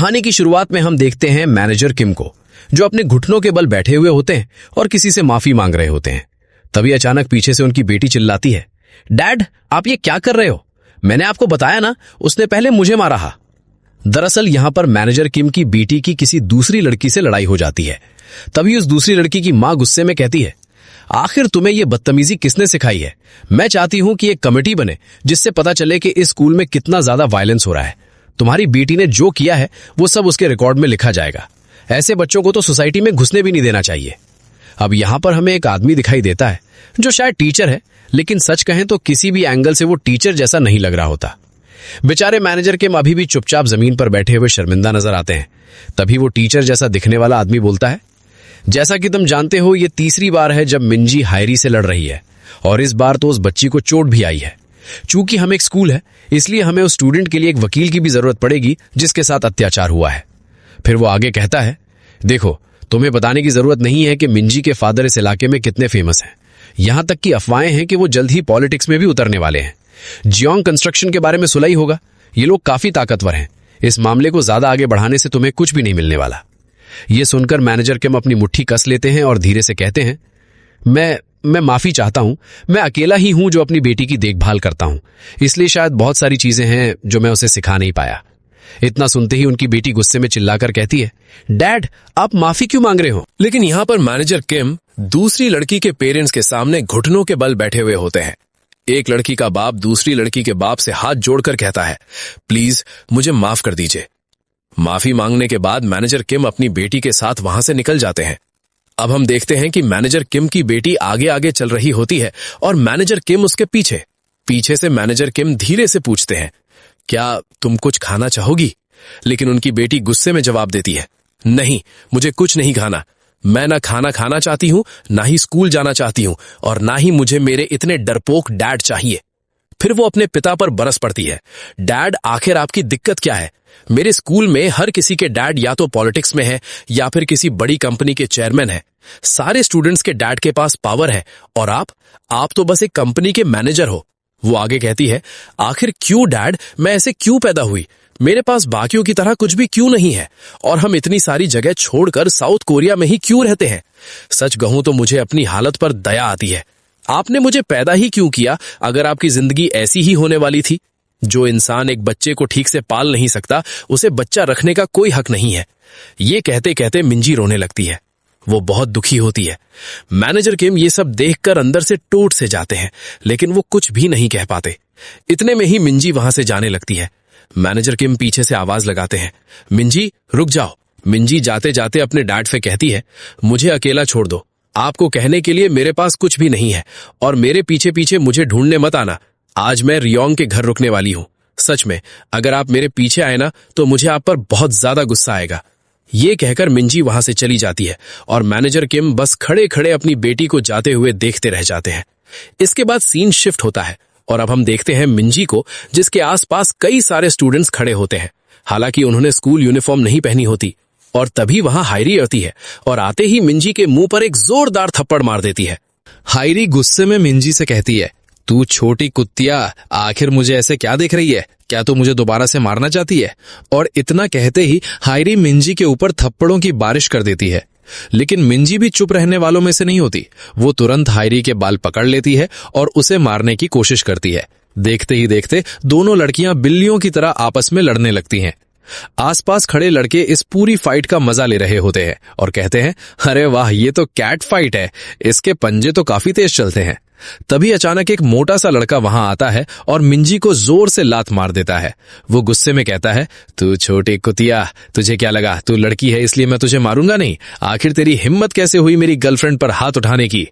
कहानी की शुरुआत में हम देखते हैं मैनेजर किम को, जो अपने घुटनों के बल बैठे हुए होते हैं और किसी से माफी मांग रहे होते हैं। तभी अचानक पीछे से उनकी बेटी चिल्लाती है, डैड आप ये क्या कर रहे हो? मैंने आपको बताया ना, उसने पहले मुझे मारा। दरअसल यहां पर मैनेजर किम की बेटी की किसी दूसरी लड़की से लड़ाई हो जाती है। तभी उस दूसरी लड़की की मां गुस्से में कहती है, आखिर तुम्हें यह बदतमीजी किसने सिखाई है? मैं चाहती हूं कि एक कमेटी बने जिससे पता चले कि इस स्कूल में कितना ज्यादा वायलेंस हो रहा है। तुम्हारी बेटी ने जो किया है वो सब उसके रिकॉर्ड में लिखा जाएगा। ऐसे बच्चों को तो सोसाइटी में घुसने भी नहीं देना चाहिए। अब यहां पर हमें एक आदमी दिखाई देता है जो शायद टीचर है, लेकिन सच कहें तो किसी भी एंगल से वो टीचर जैसा नहीं लग रहा होता। बेचारे मैनेजर के अभी भी चुपचाप जमीन पर बैठे हुए शर्मिंदा नजर आते हैं। तभी वो टीचर जैसा दिखने वाला आदमी बोलता है, जैसा कि तुम जानते हो ये तीसरी बार है जब मिंजी हायरी से लड़ रही है, और इस बार तो उस बच्ची को चोट भी आई है। चूंकि हम एक स्कूल है, इसलिए हमें उस स्टूडेंट के लिए एक वकील की भी जरूरत पड़ेगी जिसके साथ अत्याचार हुआ है। फिर वो आगे कहता है, देखो तुम्हें बताने की जरूरत नहीं है कि मिंजी के फादर इस इलाके में कितने फेमस हैं। यहां तक कि अफवाहें हैं कि वो जल्द ही पॉलिटिक्स में भी उतरने वाले हैं। जियोंग कंस्ट्रक्शन के बारे में सुना ही होगा। ये लोग काफी ताकतवर हैं। इस मामले को ज्यादा आगे बढ़ाने से तुम्हें कुछ भी नहीं मिलने वाला। ये सुनकर मैनेजर किम अपनी मुट्ठी कस लेते हैं और धीरे से कहते हैं, मैं माफी चाहता हूं। मैं अकेला ही हूं जो अपनी बेटी की देखभाल करता हूं, इसलिए शायद बहुत सारी चीजें हैं जो मैं उसे सिखा नहीं पाया। इतना सुनते ही उनकी बेटी गुस्से में चिल्लाकर कहती है, डैड आप माफी क्यों मांग रहे हो? लेकिन यहाँ पर मैनेजर किम दूसरी लड़की के पेरेंट्स के सामने घुटनों के बल बैठे हुए होते हैं। एक लड़की का बाप दूसरी लड़की के बाप से हाथ जोड़कर कहता है, प्लीज मुझे माफ कर दीजिए। माफी मांगने के बाद मैनेजर किम अपनी बेटी के साथ वहां से निकल जाते हैं। अब हम देखते हैं कि मैनेजर किम की बेटी आगे आगे चल रही होती है और मैनेजर किम उसके पीछे। पीछे से मैनेजर किम धीरे से पूछते हैं, क्या तुम कुछ खाना चाहोगी? लेकिन उनकी बेटी गुस्से में जवाब देती है, नहीं मुझे कुछ नहीं खाना। मैं ना खाना खाना चाहती हूं, ना ही स्कूल जाना चाहती हूं, और ना ही मुझे मेरे इतने डरपोक डैड चाहिए। फिर वो अपने पिता पर बरस पड़ती है, डैड आखिर आपकी दिक्कत क्या है? मेरे स्कूल में हर किसी के डैड या तो पॉलिटिक्स में है या फिर किसी बड़ी कंपनी के चेयरमैन है। सारे स्टूडेंट्स के डैड के पास पावर है और आप तो बस एक कंपनी के मैनेजर हो। वो आगे कहती है, आखिर क्यों डैड, मैं ऐसे क्यों पैदा हुई? मेरे पास बाकियों की तरह कुछ भी क्यों नहीं है? और हम इतनी सारी जगह छोड़कर साउथ कोरिया में ही क्यों रहते हैं? सच कहूं तो मुझे अपनी हालत पर दया आती है। आपने मुझे पैदा ही क्यों किया अगर आपकी जिंदगी ऐसी ही होने वाली थी? जो इंसान एक बच्चे को ठीक से पाल नहीं सकता, उसे बच्चा रखने का कोई हक नहीं है। ये कहते कहते मिंजी रोने लगती है। वो बहुत दुखी होती है। मैनेजर किम ये सब देखकर अंदर से टूट से जाते हैं, लेकिन वो कुछ भी नहीं कह पाते। इतने में ही मिंजी वहां से जाने लगती है। मैनेजर किम पीछे से आवाज लगाते हैं, मिंजी रुक जाओ। मिंजी जाते जाते अपने डैड से कहती है, मुझे अकेला छोड़ दो। आपको कहने के लिए मेरे पास कुछ भी नहीं है और मेरे पीछे पीछे मुझे ढूंढने मत आना। आज मैं रियोंग के घर रुकने वाली हूँ। सच में अगर आप मेरे पीछे आए ना तो मुझे आप पर बहुत ज्यादा गुस्सा आएगा। ये कहकर मिंजी वहां से चली जाती है और मैनेजर किम बस खड़े खड़े अपनी बेटी को जाते हुए देखते रह जाते हैं। इसके बाद सीन शिफ्ट होता है और अब हम देखते हैं मिंजी को, जिसके आसपास कई सारे स्टूडेंट्स खड़े होते हैं। हालांकि उन्होंने स्कूल यूनिफॉर्म नहीं पहनी होती। और तभी वहां हायरी आती है और आते ही मिंजी के मुंह पर एक जोरदार थप्पड़ मार देती है। हायरी गुस्से में मिंजी से कहती है, तू छोटी कुत्तिया, आखिर मुझे ऐसे क्या देख रही है? क्या तू मुझे दोबारा से मारना चाहती है? और इतना कहते ही हायरी मिंजी के ऊपर थप्पड़ों की बारिश कर देती है। लेकिन मिंजी भी चुप रहने वालों में से नहीं होती। वो तुरंत हायरी के बाल पकड़ लेती है और उसे मारने की कोशिश करती है। देखते ही देखते दोनों लड़कियां बिल्लियों की तरह आपस में लड़ने लगती हैं। आसपास खड़े लड़के इस पूरी फाइट का मजा ले रहे होते हैं और कहते हैं, अरे वाह, ये तो कैट फाइट है, इसके पंजे तो काफी तेज चलते हैं। तभी अचानक एक मोटा सा लड़का वहां आता है और मिंजी को जोर से लात मार देता है। वो गुस्से में कहता है, तू छोटी कुतिया, तुझे क्या लगा तू लड़की है इसलिए मैं तुझे मारूंगा नहीं? आखिर तेरी हिम्मत कैसे हुई मेरी गर्लफ्रेंड पर हाथ उठाने की?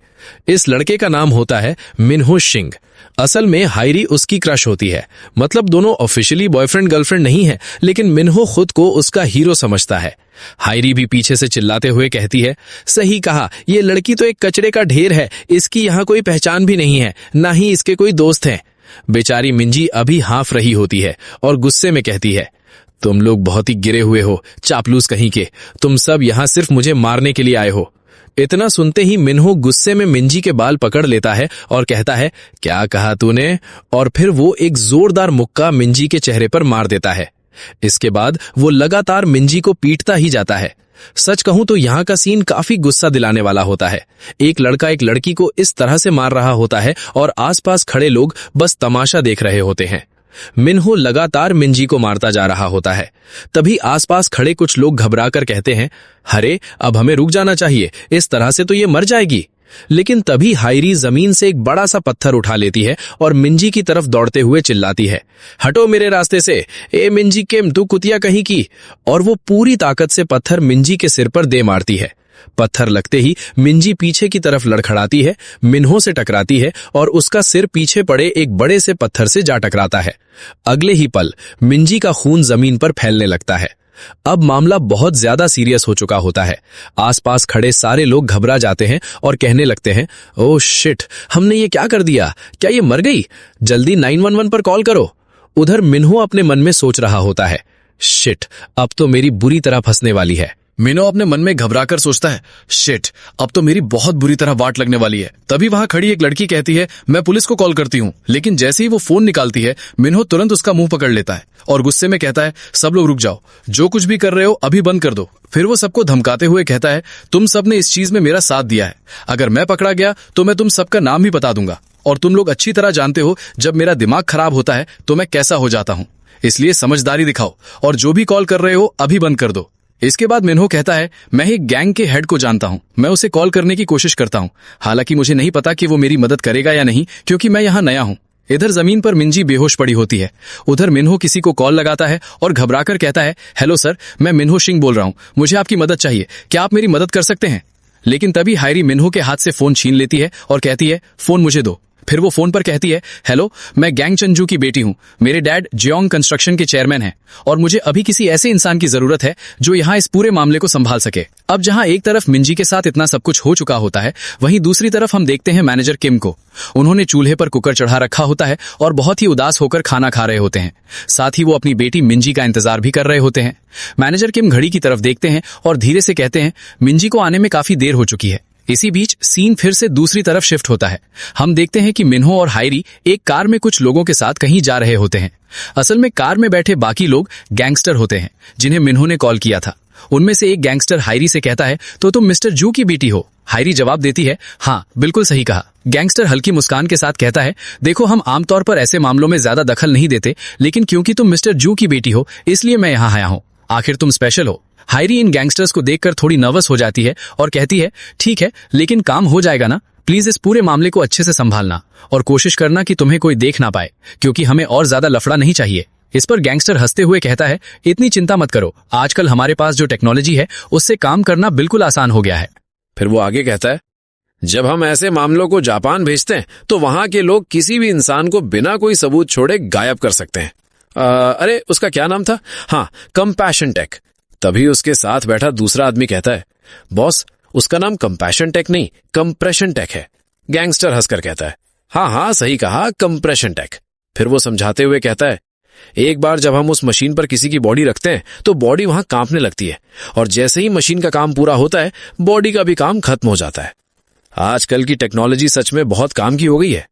इस लड़के का नाम होता है मिनहो शिंग। असल में हायरी उसकी क्रश होती है। मतलब दोनों ऑफिशियली बॉयफ्रेंड गर्लफ्रेंड नहीं है, लेकिन मिनहो खुद को उसका हीरो समझता है। हायरी भी पीछे से चिल्लाते हुए कहती है, सही कहा, ये लड़की तो एक कचरे का ढेर है, इसकी यहाँ कोई पहचान भी नहीं है, ना ही इसके कोई दोस्त हैं। बेचारी मिंजी अभी हाँफ रही होती है और गुस्से में कहती है, तुम लोग बहुत ही गिरे हुए हो, चापलूस कहीं के। तुम सब यहाँ सिर्फ मुझे मारने के लिए आए हो। इतना सुनते ही मिनहो गुस्से में मिंजी के बाल पकड़ लेता है और कहता है, क्या कहा तूने? और फिर वो एक जोरदार मुक्का मिंजी के चेहरे पर मार देता है। इसके बाद वो लगातार मिंजी को पीटता ही जाता है। सच कहूं तो यहाँ का सीन काफी गुस्सा दिलाने वाला होता है। एक लड़का एक लड़की को इस तरह से मार रहा होता है और आसपास खड़े लोग बस तमाशा देख रहे होते हैं। मिन्हो लगातार मिंजी को मारता जा रहा होता है। तभी आसपास खड़े कुछ लोग घबराकर कहते हैं, अरे अब हमें रुक जाना चाहिए, इस तरह से तो ये मर जाएगी। लेकिन तभी हायरी जमीन से एक बड़ा सा पत्थर उठा लेती है और मिंजी की तरफ दौड़ते हुए चिल्लाती है, हटो मेरे रास्ते से, ए मिंजी किम, तू कुतिया कहीं की। और वो पूरी ताकत से पत्थर मिंजी के सिर पर दे मारती है। पत्थर लगते ही मिंजी पीछे की तरफ लड़खड़ाती है, मिन्हो से टकराती है और उसका सिर पीछे पड़े एक बड़े से पत्थर से जा टकराता है। अगले ही पल मिंजी का खून जमीन पर फैलने लगता है। अब मामला बहुत ज्यादा सीरियस हो चुका होता है। आसपास खड़े सारे लोग घबरा जाते हैं और कहने लगते हैं, ओह शिट, हमने ये क्या कर दिया, क्या ये मर गई? जल्दी 911 पर कॉल करो। उधर मिन्हो अपने मन में सोच रहा होता है, शिट, अब तो मेरी बुरी तरह फंसने वाली है। मिनो अपने मन में घबराकर सोचता है, शिट, अब तो मेरी बहुत बुरी तरह वाट लगने वाली है। तभी वहां खड़ी एक लड़की कहती है, मैं पुलिस को कॉल करती हूँ। लेकिन जैसे ही वो फोन निकालती है, मिन्हो तुरंत उसका मुंह पकड़ लेता है और गुस्से में कहता है, सब लोग रुक जाओ, जो कुछ भी कर रहे हो अभी बंद कर दो। फिर वो सबको धमकाते हुए कहता है, तुम सबने इस चीज में मेरा साथ दिया है, अगर मैं पकड़ा गया तो मैं तुम सबका नाम भी बता दूंगा। और तुम लोग अच्छी तरह जानते हो जब मेरा दिमाग खराब होता है तो मैं कैसा हो जाता हूँ, इसलिए समझदारी दिखाओ और जो भी कॉल कर रहे हो अभी बंद कर दो। इसके बाद मिन्हो कहता है, मैं एक गैंग के हेड को जानता हूं, मैं उसे कॉल करने की कोशिश करता हूं। हालांकि मुझे नहीं पता कि वो मेरी मदद करेगा या नहीं, क्योंकि मैं यहां नया हूं। इधर जमीन पर मिंजी बेहोश पड़ी होती है। उधर मिन्हो किसी को कॉल लगाता है और घबराकर कहता है, हेलो सर, मैं मिन्हो सिंह बोल रहा हूं, मुझे आपकी मदद चाहिए, क्या आप मेरी मदद कर सकते हैं? लेकिन तभी हायरी मिन्हो के हाथ से फोन छीन लेती है और कहती है, फोन मुझे दो। फिर वो फोन पर कहती है, हेलो, मैं गैंग चंजू की बेटी हूं, मेरे डैड जियोंग कंस्ट्रक्शन के चेयरमैन हैं और मुझे अभी किसी ऐसे इंसान की जरूरत है जो यहां इस पूरे मामले को संभाल सके। अब जहां एक तरफ मिंजी के साथ इतना सब कुछ हो चुका होता है, वहीं दूसरी तरफ हम देखते हैं मैनेजर किम को। उन्होंने चूल्हे पर कुकर चढ़ा रखा होता है और बहुत ही उदास होकर खाना खा रहे होते हैं। साथ ही वो अपनी बेटी मिंजी का इंतजार भी कर रहे होते हैं। मैनेजर किम घड़ी की तरफ देखते हैं और धीरे से कहते हैं, मिंजी को आने में काफी देर हो चुकी है। इसी बीच सीन फिर से दूसरी तरफ शिफ्ट होता है। हम देखते हैं कि मिन्हो और हायरी एक कार में कुछ लोगों के साथ कहीं जा रहे होते हैं। असल में कार में बैठे बाकी लोग गैंगस्टर होते हैं जिन्हें मिन्हो ने कॉल किया था। उनमें से एक गैंगस्टर हायरी से कहता है, तो तुम मिस्टर जू की बेटी हो? हायरी जवाब देती है, हाँ बिल्कुल सही कहा। गैंगस्टर हल्की मुस्कान के साथ कहता है, देखो हम आमतौर पर ऐसे मामलों में ज्यादा दखल नहीं देते, लेकिन क्योंकि तुम मिस्टर जू की बेटी हो इसलिए मैं यहाँ आया हूँ, आखिर तुम स्पेशल हो। हायरी इन गैंगस्टर्स को देखकर थोड़ी नर्वस हो जाती है और कहती है, ठीक है, लेकिन काम हो जाएगा ना? प्लीज इस पूरे मामले को अच्छे से संभालना और कोशिश करना कि तुम्हें कोई देख ना पाए, क्योंकि हमें और ज्यादा लफड़ा नहीं चाहिए। इस पर गैंगस्टर हंसते हुए कहता है, इतनी चिंता मत करो, आजकल हमारे पास जो टेक्नोलॉजी है उससे काम करना बिल्कुल आसान हो गया है। फिर वो आगे कहता है, जब हम ऐसे मामलों को जापान भेजते हैं तो वहां के लोग किसी भी इंसान को बिना कोई सबूत छोड़े गायब कर सकते हैं। अरे उसका क्या नाम था? हाँ, कंपैशन टेक। तभी उसके साथ बैठा दूसरा आदमी कहता है, बॉस उसका नाम कंपैशन टेक नहीं, कंप्रेशन टेक है। गैंगस्टर हंसकर कहता है, हाँ हाँ सही कहा, कंप्रेशन टेक। फिर वो समझाते हुए कहता है, एक बार जब हम उस मशीन पर किसी की बॉडी रखते हैं तो बॉडी वहां कांपने लगती है और जैसे ही मशीन का काम पूरा होता है बॉडी का भी काम खत्म हो जाता है। आजकल की टेक्नोलॉजी सच में बहुत काम की हो गई है।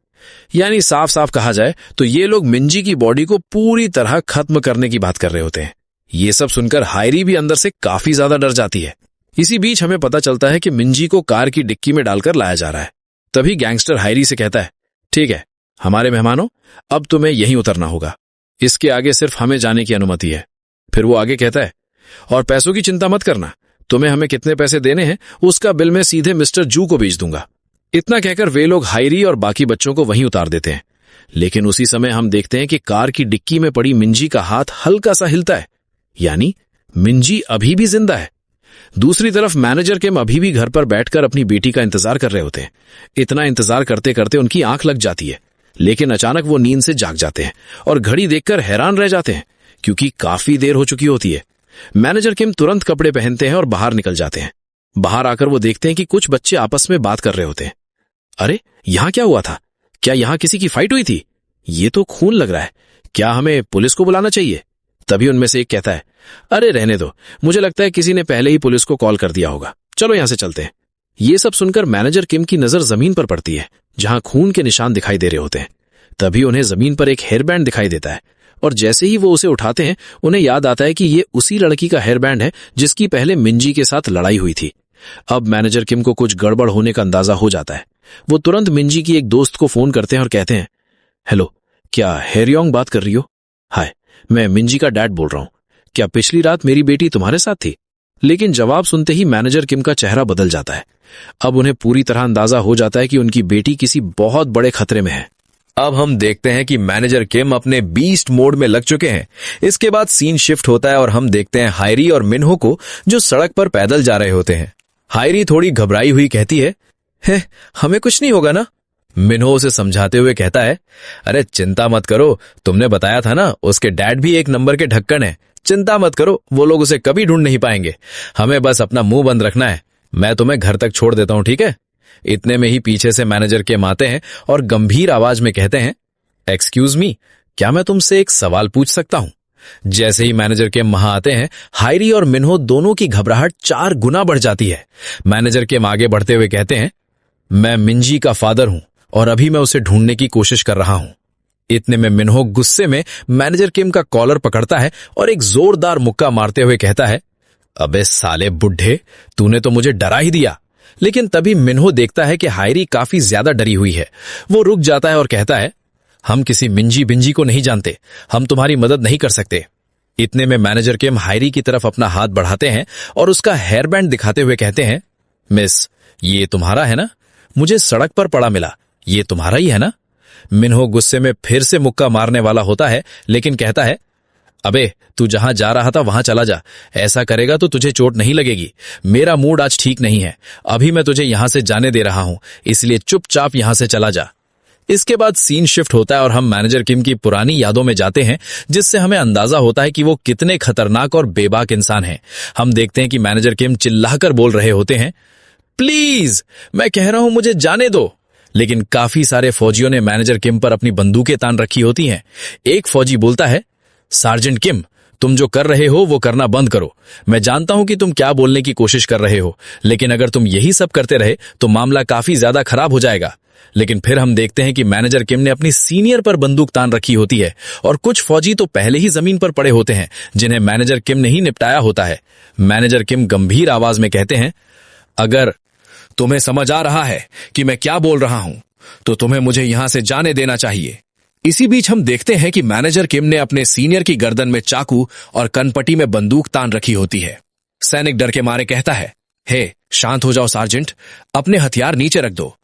यानी साफ साफ कहा जाए तो ये लोग मिंजी की बॉडी को पूरी तरह खत्म करने की बात कर रहे होते हैं। ये सब सुनकर हायरी भी अंदर से काफी ज्यादा डर जाती है। इसी बीच हमें पता चलता है कि मिंजी को कार की डिक्की में डालकर लाया जा रहा है। तभी गैंगस्टर हायरी से कहता है, ठीक है हमारे मेहमानों, अब तुम्हें यहीं उतरना होगा, इसके आगे सिर्फ हमें जाने की अनुमति है। फिर वो आगे कहता है, और पैसों की चिंता मत करना, तुम्हें हमें कितने पैसे देने हैं उसका बिल मैं सीधे मिस्टर जू को भेज दूंगा। इतना कहकर वे लोग हायरी और बाकी बच्चों को वहीं उतार देते हैं। लेकिन उसी समय हम देखते हैं कि कार की डिक्की में पड़ी मिंजी का हाथ हल्का सा हिलता है, यानी मिंजी अभी भी जिंदा है। दूसरी तरफ मैनेजर किम अभी भी घर पर बैठकर अपनी बेटी का इंतजार कर रहे होते हैं। इतना इंतजार करते करते उनकी आंख लग जाती है, लेकिन अचानक वो नींद से जाग जाते हैं और घड़ी देखकर हैरान रह जाते हैं क्योंकि काफी देर हो चुकी होती है। मैनेजर किम तुरंत कपड़े पहनते हैं और बाहर निकल जाते हैं। बाहर आकर वो देखते हैं कि कुछ बच्चे आपस में बात कर रहे होते हैं। अरे यहां क्या हुआ था? क्या यहां किसी की फाइट हुई थी? ये तो खून लग रहा है, क्या हमें पुलिस को बुलाना चाहिए? तभी उनमें से एक कहता है, अरे रहने दो, मुझे लगता है किसी ने पहले ही पुलिस को कॉल कर दिया होगा, चलो यहां से चलते हैं। ये सब सुनकर मैनेजर किम की नजर जमीन पर पड़ती है जहां खून के निशान दिखाई दे रहे होते हैं। तभी उन्हें जमीन पर एक हेयरबैंड दिखाई देता है और जैसे ही वो उसे उठाते हैं उन्हें याद आता है कि ये उसी लड़की का हेयर बैंड है जिसकी पहले मिंजी के साथ लड़ाई हुई थी। अब मैनेजर किम को कुछ गड़बड़ होने का अंदाजा हो जाता है। वो तुरंत मिंजी की एक दोस्त को फोन करते हैं और कहते हैं, हेलो, क्या हेरियोंग बात कर रही हो? हाय, मैं मिंजी का डैड बोल रहा हूं। क्या पिछली रात मेरी बेटी तुम्हारे साथ थी? लेकिन जवाब सुनते ही मैनेजर किम का चेहरा बदल जाता है। अब उन्हें पूरी तरह अंदाजा हो जाता है कि उनकी बेटी किसी बहुत बड़े खतरे में है। अब हम देखते हैं कि मैनेजर किम अपने बीस्ट मोड में लग चुके हैं। इसके बाद सीन शिफ्ट होता है और हम देखते हैं हायरी और मिन्हो को, जो सड़क पर पैदल जा रहे होते हैं। हायरी थोड़ी घबराई हुई कहती है, हमें कुछ नहीं होगा ना? मिन्हो उसे समझाते हुए कहता है, अरे चिंता मत करो, तुमने बताया था ना उसके डैड भी एक नंबर के ढक्कन है। चिंता मत करो, वो लोग उसे कभी ढूंढ नहीं पाएंगे। हमें बस अपना मुंह बंद रखना है। मैं तुम्हें घर तक छोड़ देता हूं, ठीक है? इतने में ही पीछे से मैनेजर किम आते हैं और गंभीर आवाज में कहते हैं, एक्सक्यूज मी, क्या मैं तुमसे एक सवाल पूछ सकता हूं? जैसे ही मैनेजर किम वहां आते हैं, हायरी और मिन्हो दोनों की घबराहट 4 गुना बढ़ जाती है। मैनेजर किम आगे बढ़ते हुए कहते हैं, मैं मिंजी का फादर हूं और अभी मैं उसे ढूंढने की कोशिश कर रहा हूं। इतने में मिन्हो गुस्से में मैनेजर किम का कॉलर पकड़ता है और एक जोरदार मुक्का मारते हुए कहता है, अबे साले बुढ़े, तूने तो मुझे डरा ही दिया। लेकिन तभी मिन्हो देखता है कि हायरी काफी ज्यादा डरी हुई है। वो रुक जाता है और कहता है, हम किसी मिंजी बिंजी को नहीं जानते, हम तुम्हारी मदद नहीं कर सकते। इतने में मैनेजर किम हायरी की तरफ अपना हाथ बढ़ाते हैं और उसका हेयर बैंड दिखाते हुए कहते हैं, मिस, ये तुम्हारा है ना? मुझे सड़क पर पड़ा मिला, ये तुम्हारा ही है ना? मिन्हो गुस्से में फिर से मुक्का मारने वाला होता है, लेकिन कहता है, अबे तू जहां जा रहा था वहां चला जा। ऐसा करेगा तो तुझे चोट नहीं लगेगी। मेरा मूड आज ठीक नहीं है। अभी मैं तुझे यहां से जाने दे रहा हूं, इसलिए चुपचाप यहां से चला जा। इसके बाद सीन शिफ्ट होता है और हम मैनेजर किम की पुरानी यादों में जाते हैं, जिससे हमें अंदाजा होता है कि वो कितने खतरनाक और बेबाक इंसान हैं। हम देखते हैं कि मैनेजर किम चिल्लाकर बोल रहे होते हैं, प्लीज, मैं कह रहा हूं मुझे जाने दो। लेकिन काफी सारे फौजियों ने मैनेजर किम पर अपनी बंदूकें तान रखी होती हैं। एक फौजी बोलता है, सार्जेंट किम, तुम जो कर रहे हो वो करना बंद करो। मैं जानता हूं कि तुम क्या बोलने की कोशिश कर रहे हो, लेकिन अगर तुम यही सब करते रहे तो मामला काफी ज्यादा खराब हो जाएगा। लेकिन फिर हम देखते हैं कि मैनेजर किम ने अपनी सीनियर पर बंदूक तान रखी होती है और कुछ फौजी तो पहले ही जमीन पर पड़े होते हैं, जिन्हें मैनेजर किम ने ही निपटाया होता है। मैनेजर किम गंभीर आवाज में कहते हैं, अगर तुम्हें समझ आ रहा है कि मैं क्या बोल रहा हूं, तो तुम्हें मुझे यहां से जाने देना चाहिए। इसी बीच हम देखते हैं कि मैनेजर किम ने अपने सीनियर की गर्दन में चाकू और कनपटी में बंदूक तान रखी होती है। सैनिक डर के मारे कहता है, हे, शांत हो जाओ सार्जेंट, अपने हथियार नीचे रख दो।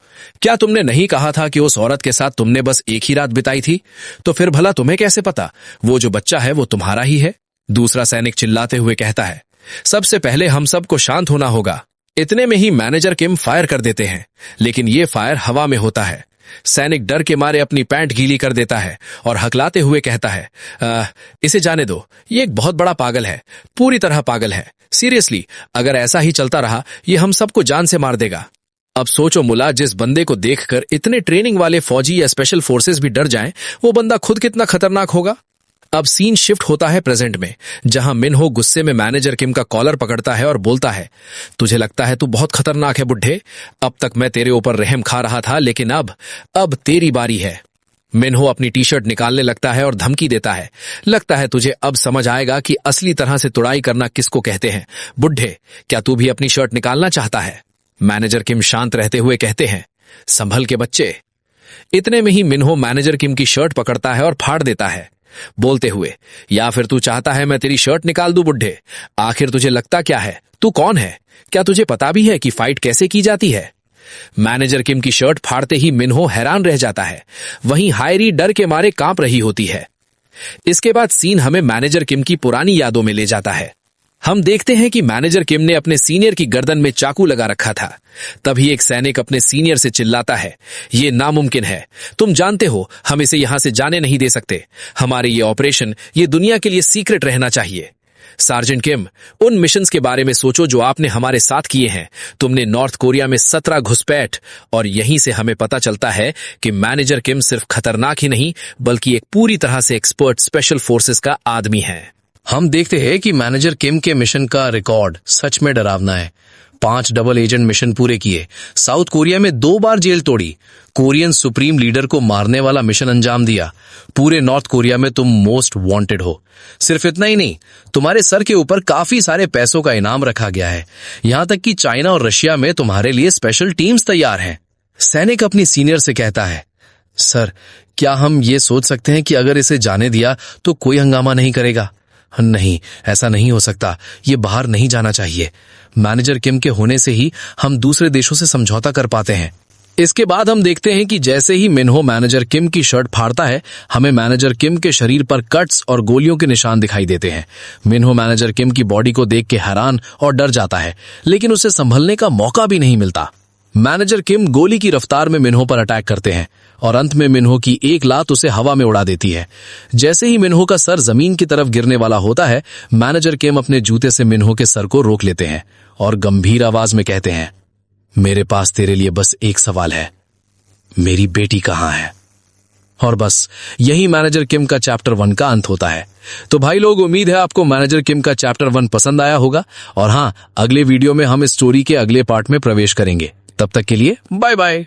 क्या तुमने नहीं कहा था कि उस औरत के साथ तुमने बस एक ही रात बिताई थी? तो फिर भला तुम्हें कैसे पता वो जो बच्चा है वो तुम्हारा ही है? दूसरा सैनिक चिल्लाते हुए कहता है, सबसे पहले हम सबको शांत होना होगा। इतने में ही मैनेजर किम फायर कर देते हैं, लेकिन ये फायर हवा में होता है। सैनिक डर के मारे अपनी पैंट गीली कर देता है और हकलाते हुए कहता है, इसे जाने दो, ये एक बहुत बड़ा पागल है, पूरी तरह पागल है। सीरियसली, अगर ऐसा ही चलता रहा ये हम सबको जान से मार देगा। अब सोचो मुला, जिस बंदे को देखकर इतने ट्रेनिंग वाले फौजी या स्पेशल फोर्सेस भी डर जाएं, वो बंदा खुद कितना खतरनाक होगा। अब सीन शिफ्ट होता है प्रेजेंट में, जहां मिन्हो गुस्से में मैनेजर किम का कॉलर पकड़ता है और बोलता है, तुझे लगता है तू बहुत खतरनाक है बुढ़े, अब तक मैं तेरे ऊपर रहम खा रहा था, लेकिन अब तेरी बारी है। मिन्हो अपनी टी शर्ट निकालने लगता है और धमकी देता है, लगता है तुझे अब समझ आएगा कि असली तरह से तुड़ाई करना किसको कहते हैं। बुढ़े, क्या तू भी अपनी शर्ट निकालना चाहता है? मैनेजर किम शांत रहते हुए कहते हैं, संभल के बच्चे। इतने में ही मिन्हो मैनेजर किम की शर्ट पकड़ता है और फाड़ देता है, बोलते हुए, या फिर तू चाहता है मैं तेरी शर्ट निकाल दूं बुढ़े? आखिर तुझे लगता क्या है, तू कौन है? क्या तुझे पता भी है कि फाइट कैसे की जाती है? मैनेजर किम की शर्ट फाड़ते ही मिन्हो हैरान रह जाता है, वहीं हायरी डर के मारे कांप रही होती है। इसके बाद सीन हमें मैनेजर किम की पुरानी यादों में ले जाता है। हम देखते हैं कि मैनेजर किम ने अपने सीनियर की गर्दन में चाकू लगा रखा था। तभी एक सैनिक अपने सीनियर से चिल्लाता है, ये नामुमकिन है, तुम जानते हो हम इसे यहां से जाने नहीं दे सकते। हमारे ये ऑपरेशन ये दुनिया के लिए सीक्रेट रहना चाहिए। सार्जेंट किम, उन मिशंस के बारे में सोचो जो आपने हमारे साथ किए हैं। तुमने नॉर्थ कोरिया में 17 घुसपैठ, और यहीं से हमें पता चलता है कि मैनेजर किम सिर्फ खतरनाक ही नहीं बल्कि एक पूरी तरह से एक्सपर्ट स्पेशल फोर्सेस का आदमी है। हम देखते हैं कि मैनेजर किम के मिशन का रिकॉर्ड सच में डरावना है। 5 डबल एजेंट मिशन पूरे किए, साउथ कोरिया में 2 बार जेल तोड़ी, कोरियन सुप्रीम लीडर को मारने वाला मिशन अंजाम दिया। पूरे नॉर्थ कोरिया में तुम मोस्ट वांटेड हो। सिर्फ इतना ही नहीं, तुम्हारे सर के ऊपर काफी सारे पैसों का इनाम रखा गया है। यहां तक कि चाइना और रशिया में तुम्हारे लिए स्पेशल टीम्स तैयार हैं। सैनिक अपनी सीनियर से कहता है, सर क्या हम ये सोच सकते हैं कि अगर इसे जाने दिया तो कोई हंगामा नहीं करेगा? नहीं, ऐसा नहीं हो सकता। ये बाहर नहीं जाना चाहिए। मैनेजर किम के होने से ही हम दूसरे देशों से समझौता कर पाते हैं। इसके बाद हम देखते हैं कि जैसे ही मिन्हो मैनेजर किम की शर्ट फाड़ता है, हमें मैनेजर किम के शरीर पर कट्स और गोलियों के निशान दिखाई देते हैं। मिन्हो मैनेजर किम की बॉडी को देख के हैरान और डर जाता है, लेकिन उसे संभलने का मौका भी नहीं मिलता। मैनेजर किम गोली की रफ्तार में मिन्हो पर अटैक करते हैं और अंत में मिन्हो की एक लात उसे हवा में उड़ा देती है। जैसे ही मिन्हो का सर जमीन की तरफ गिरने वाला होता है, मैनेजर किम अपने जूते से मिन्हो के सर को रोक लेते हैं और गंभीर आवाज में कहते हैं, मेरे पास तेरे लिए बस एक सवाल है, मेरी बेटी कहाँ है? और बस यही मैनेजर किम का चैप्टर 1 का अंत होता है। तो भाई लोग, उम्मीद है आपको मैनेजर किम का चैप्टर 1 पसंद आया होगा। और हाँ, अगले वीडियो में हम इस स्टोरी के अगले पार्ट में प्रवेश करेंगे। तब तक के लिए बाय बाय।